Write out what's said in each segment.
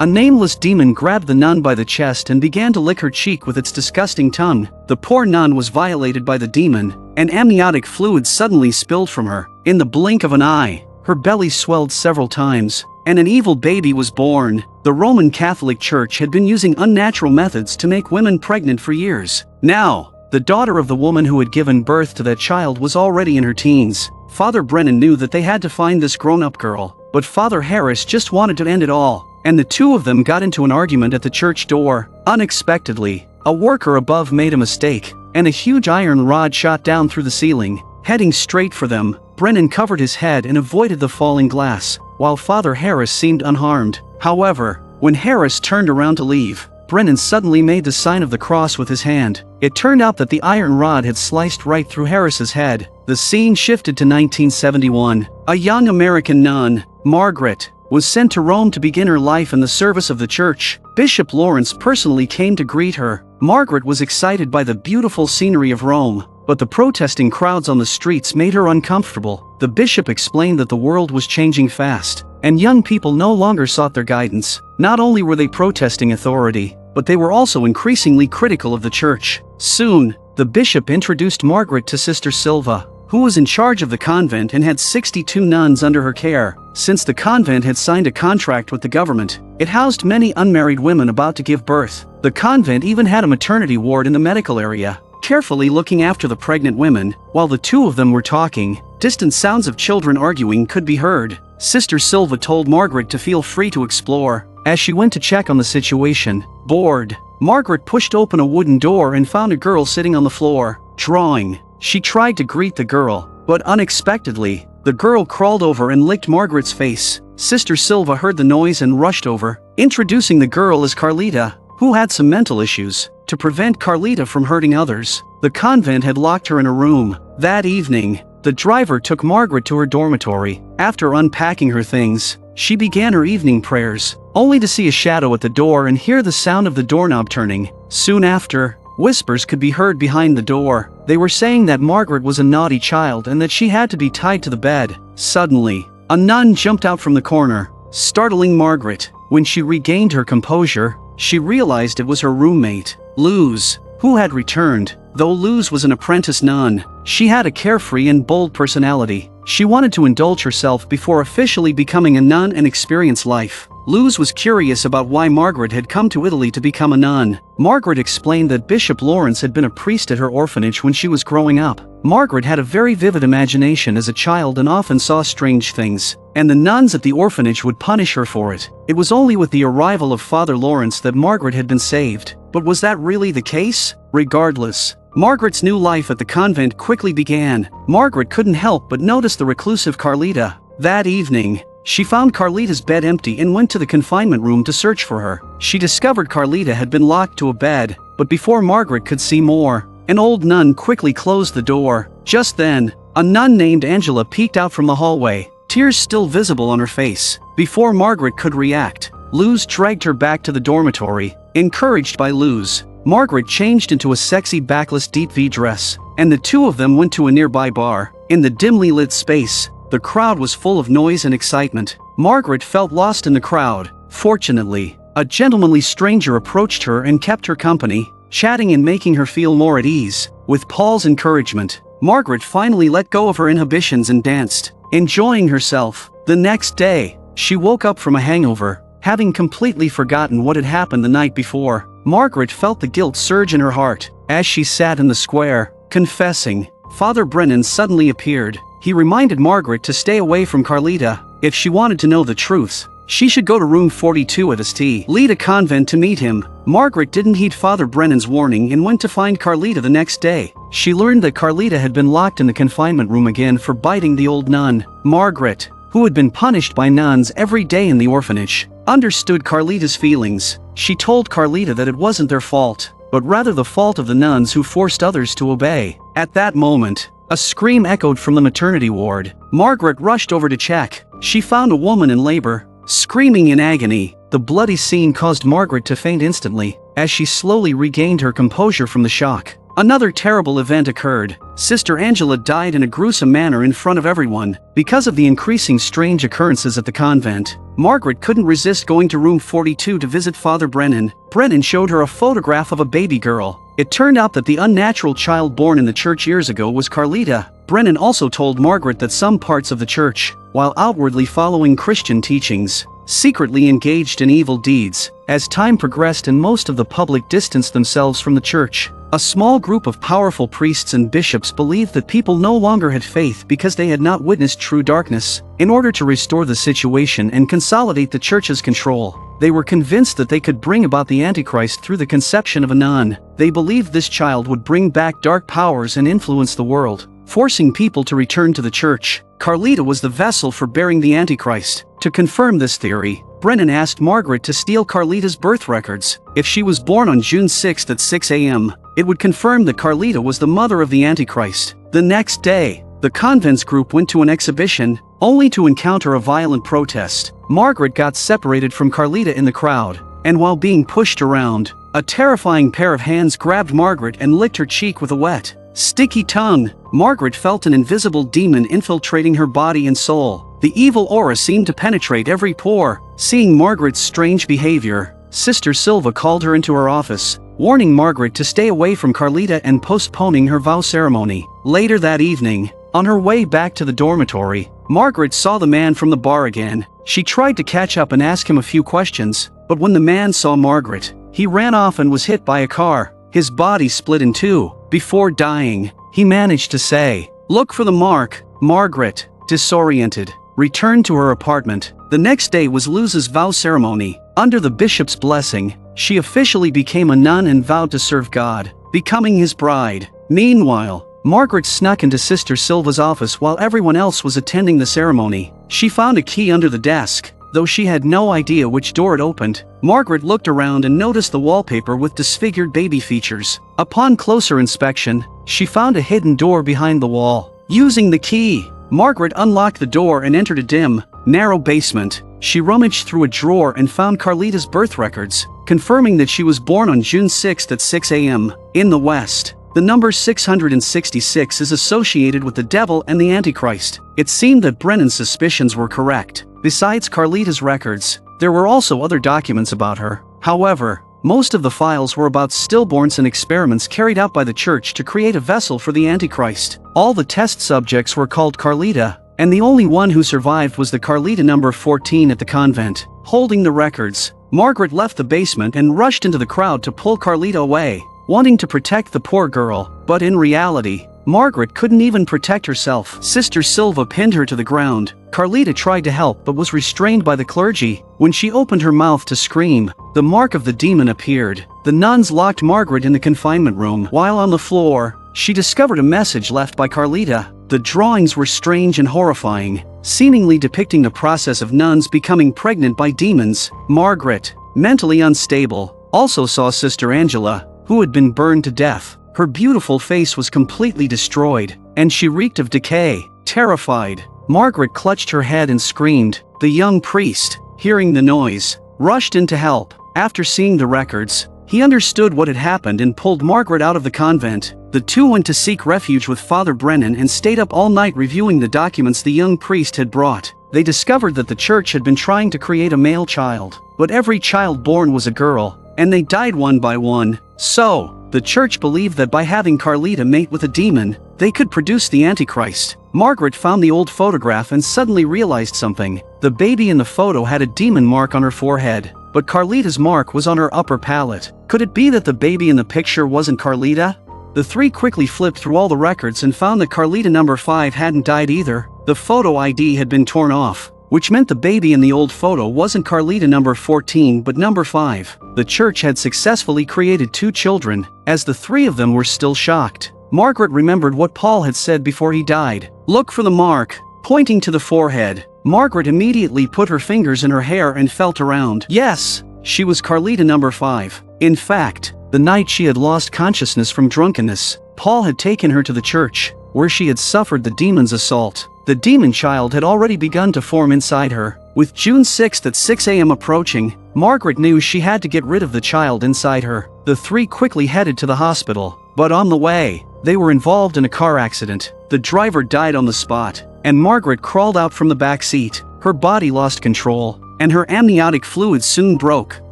A nameless demon grabbed the nun by the chest and began to lick her cheek with its disgusting tongue. The poor nun was violated by the demon, and amniotic fluid suddenly spilled from her. In the blink of an eye, her belly swelled several times, and an evil baby was born. The Roman Catholic Church had been using unnatural methods to make women pregnant for years. Now, the daughter of the woman who had given birth to that child was already in her teens. Father Brennan knew that they had to find this grown-up girl, but Father Harris just wanted to end it all, and the two of them got into an argument at the church door. Unexpectedly, a worker above made a mistake, and a huge iron rod shot down through the ceiling. Heading straight for them, Brennan covered his head and avoided the falling glass, while Father Harris seemed unharmed. However, when Harris turned around to leave, Brennan suddenly made the sign of the cross with his hand. It turned out that the iron rod had sliced right through Harris's head. The scene shifted to 1971. A young American nun, Margaret, was sent to Rome to begin her life in the service of the church. Bishop Lawrence personally came to greet her. Margaret was excited by the beautiful scenery of Rome, but the protesting crowds on the streets made her uncomfortable. The bishop explained that the world was changing fast, and young people no longer sought their guidance. Not only were they protesting authority, but they were also increasingly critical of the church. Soon, the bishop introduced Margaret to Sister Silva, who was in charge of the convent and had 62 nuns under her care. Since the convent had signed a contract with the government, it housed many unmarried women about to give birth. The convent even had a maternity ward in the medical area, carefully looking after the pregnant women. While the two of them were talking, distant sounds of children arguing could be heard. Sister Silva told Margaret to feel free to explore. As she went to check on the situation, bored, Margaret pushed open a wooden door and found a girl sitting on the floor, drawing. She tried to greet the girl, but unexpectedly, the girl crawled over and licked Margaret's face. Sister Silva heard the noise and rushed over, introducing the girl as Carlita, who had some mental issues. To prevent Carlita from hurting others, the convent had locked her in a room. That evening, the driver took Margaret to her dormitory. After unpacking her things, she began her evening prayers, only to see a shadow at the door and hear the sound of the doorknob turning. Soon after, whispers could be heard behind the door. They were saying that Margaret was a naughty child and that she had to be tied to the bed. Suddenly, a nun jumped out from the corner, startling Margaret. When she regained her composure, she realized it was her roommate, Luz, who had returned. Though Luz was an apprentice nun, she had a carefree and bold personality. She wanted to indulge herself before officially becoming a nun and experience life. Luz was curious about why Margaret had come to Italy to become a nun. Margaret explained that Bishop Lawrence had been a priest at her orphanage when she was growing up. Margaret had a very vivid imagination as a child and often saw strange things, and the nuns at the orphanage would punish her for it. It was only with the arrival of Father Lawrence that Margaret had been saved. But was that really the case? Regardless, Margaret's new life at the convent quickly began. Margaret couldn't help but notice the reclusive Carlita. That evening, she found Carlita's bed empty and went to the confinement room to search for her. She discovered Carlita had been locked to a bed, but before Margaret could see more, an old nun quickly closed the door. Just then, a nun named Angela peeked out from the hallway, tears still visible on her face. Before Margaret could react, Luz dragged her back to the dormitory. Encouraged by Luz, Margaret changed into a sexy backless deep V dress, and the two of them went to a nearby bar. In the dimly lit space, the crowd was full of noise and excitement. Margaret felt lost in the crowd. Fortunately, a gentlemanly stranger approached her and kept her company, chatting and making her feel more at ease. With Paul's encouragement, Margaret finally let go of her inhibitions and danced, enjoying herself. The next day, she woke up from a hangover, having completely forgotten what had happened the night before. Margaret felt the guilt surge in her heart. As she sat in the square, confessing, Father Brennan suddenly appeared. He reminded Margaret to stay away from Carlita. If she wanted to know the truth, she should go to room 42 at St. Leda convent to meet him. Margaret didn't heed Father Brennan's warning and went to find Carlita the next day. She learned that Carlita had been locked in the confinement room again for biting the old nun. Margaret, who had been punished by nuns every day in the orphanage, understood Carlita's feelings. She told Carlita that it wasn't their fault, but rather the fault of the nuns who forced others to obey. At that moment, a scream echoed from the maternity ward. Margaret rushed over to check. She found a woman in labor, screaming in agony. The bloody scene caused Margaret to faint instantly. As she slowly regained her composure from the shock, Another terrible event occurred. Sister Angela died in a gruesome manner in front of everyone. Because of the increasing strange occurrences at the convent, Margaret couldn't resist going to room 42 to visit Father Brennan. Brennan showed her a photograph of a baby girl. It turned out that the unnatural child born in the church years ago was Carlita. Brennan also told Margaret that some parts of the church, while outwardly following Christian teachings, secretly engaged in evil deeds. As time progressed and most of the public distanced themselves from the church, a small group of powerful priests and bishops believed that people no longer had faith because they had not witnessed true darkness. In order to restore the situation and consolidate the church's control, they were convinced that they could bring about the Antichrist through the conception of a nun. They believed this child would bring back dark powers and influence the world, forcing people to return to the church. Carlita was the vessel for bearing the Antichrist. To confirm this theory, Brennan asked Margaret to steal Carlita's birth records. If she was born on June 6 at 6 a.m., it would confirm that Carlita was the mother of the Antichrist. The next day, the convent's group went to an exhibition, only to encounter a violent protest. Margaret got separated from Carlita in the crowd, and while being pushed around, a terrifying pair of hands grabbed Margaret and licked her cheek with a wet, sticky tongue. Margaret felt an invisible demon infiltrating her body and soul. The evil aura seemed to penetrate every pore. Seeing Margaret's strange behavior, Sister Silva called her into her office, warning Margaret to stay away from Carlita and postponing her vow ceremony. Later that evening, on her way back to the dormitory, Margaret saw the man from the bar again. She tried to catch up and ask him a few questions, but when the man saw Margaret, he ran off and was hit by a car. His body split in two. Before dying, he managed to say, "Look for the mark." Margaret, disoriented, returned to her apartment. The next day was Luz's vow ceremony. Under the bishop's blessing, she officially became a nun and vowed to serve God, becoming his bride. Meanwhile, Margaret snuck into Sister Silva's office while everyone else was attending the ceremony. She found a key under the desk, though she had no idea which door it opened. Margaret looked around and noticed the wallpaper with disfigured baby features. Upon closer inspection, she found a hidden door behind the wall. Using the key, Margaret unlocked the door and entered a dim, narrow basement. She rummaged through a drawer and found Carlita's birth records, confirming that she was born on June 6 at 6 a.m. In the West, the number 666 is associated with the devil and the Antichrist. It seemed that Brennan's suspicions were correct. Besides Carlita's records, there were also other documents about her. However, most of the files were about stillborns and experiments carried out by the church to create a vessel for the Antichrist. All the test subjects were called Carlita, and the only one who survived was the Carlita number 14 at the convent. Holding the records, Margaret left the basement and rushed into the crowd to pull Carlita away, wanting to protect the poor girl. But in reality, Margaret couldn't even protect herself. Sister Silva pinned her to the ground. Carlita tried to help but was restrained by the clergy. When she opened her mouth to scream, the mark of the demon appeared. The nuns locked Margaret in the confinement room. While on the floor, she discovered a message left by Carlita. The drawings were strange and horrifying, seemingly depicting the process of nuns becoming pregnant by demons. Margaret, mentally unstable, also saw Sister Angela, who had been burned to death. Her beautiful face was completely destroyed, and she reeked of decay. Terrified, Margaret clutched her head and screamed. The young priest, hearing the noise, rushed in to help. After seeing the records, he understood what had happened and pulled Margaret out of the convent. The two went to seek refuge with Father Brennan and stayed up all night reviewing the documents the young priest had brought. They discovered that the church had been trying to create a male child, but every child born was a girl, and they died one by one. So, the church believed that by having Carlita mate with a demon, they could produce the Antichrist. Margaret found the old photograph and suddenly realized something. The baby in the photo had a demon mark on her forehead, but Carlita's mark was on her upper palate. Could it be that the baby in the picture wasn't Carlita? The three quickly flipped through all the records and found that Carlita number 5 hadn't died either. The photo ID had been torn off, which meant the baby in the old photo wasn't Carlita number 14 but number 5. The church had successfully created 2 children. As the 3 of them were still shocked, Margaret remembered what Paul had said before he died. "Look for the mark," pointing to the forehead. Margaret immediately put her fingers in her hair and felt around. Yes, she was Carlita number 5. In fact, the night she had lost consciousness from drunkenness, Paul had taken her to the church, where she had suffered the demon's assault. The demon child had already begun to form inside her. With June 6 at 6 a.m. approaching, Margaret knew she had to get rid of the child inside her. The three quickly headed to the hospital, but on the way, they were involved in a car accident. The driver died on the spot, and Margaret crawled out from the back seat. Her body lost control, and her amniotic fluid soon broke.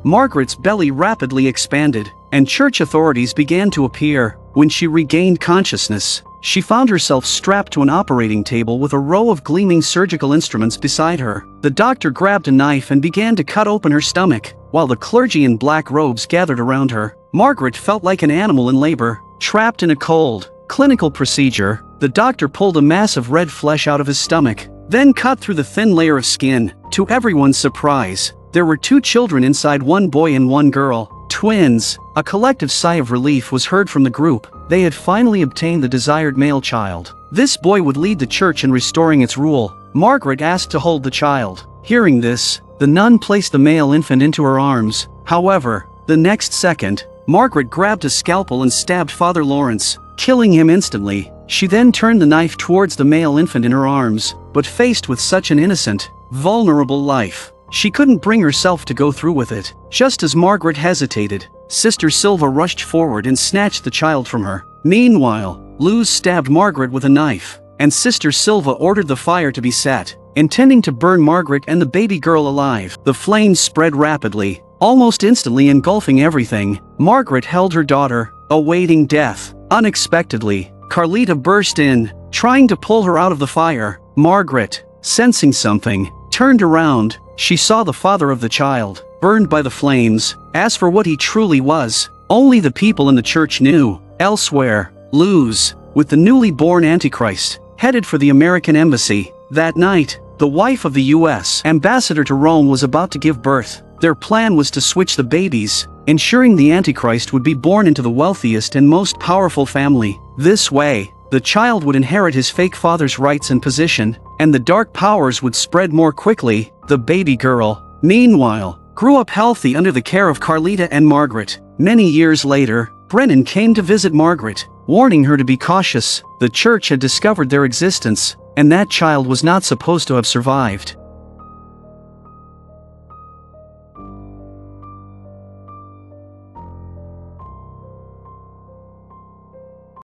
Margaret's belly rapidly expanded, and church authorities began to appear. When she regained consciousness, she found herself strapped to an operating table with a row of gleaming surgical instruments beside her. The doctor grabbed a knife and began to cut open her stomach, while the clergy in black robes gathered around her. Margaret felt like an animal in labor, trapped in a cold, clinical procedure. The doctor pulled a mass of red flesh out of his stomach, then cut through the thin layer of skin. To everyone's surprise, there were 2 children inside, 1 boy and 1 girl. Twins. A collective sigh of relief was heard from the group. They had finally obtained the desired male child. This boy would lead the church in restoring its rule. Margaret asked to hold the child. Hearing this, the nun placed the male infant into her arms. However, the next second, Margaret grabbed a scalpel and stabbed Father Lawrence, killing him instantly. She then turned the knife towards the male infant in her arms, but faced with such an innocent, vulnerable life, she couldn't bring herself to go through with it. Just as Margaret hesitated, Sister Silva rushed forward and snatched the child from her. Meanwhile, Luz stabbed Margaret with a knife, and Sister Silva ordered the fire to be set, intending to burn Margaret and the baby girl alive. The flames spread rapidly, almost instantly engulfing everything. Margaret held her daughter, awaiting death. Unexpectedly, Carlita burst in, trying to pull her out of the fire. Margaret, sensing something, turned around. She saw the father of the child, burned by the flames. As for what he truly was, only the people in the church knew. Elsewhere, Luz, with the newly born Antichrist, headed for the American embassy. That night, the wife of the U.S. ambassador to Rome was about to give birth. Their plan was to switch the babies, ensuring the Antichrist would be born into the wealthiest and most powerful family. This way, the child would inherit his fake father's rights and position, and the dark powers would spread more quickly. The baby girl, meanwhile, grew up healthy under the care of Carlita and Margaret. Many years later, Brennan came to visit Margaret, warning her to be cautious. The church had discovered their existence, and that child was not supposed to have survived.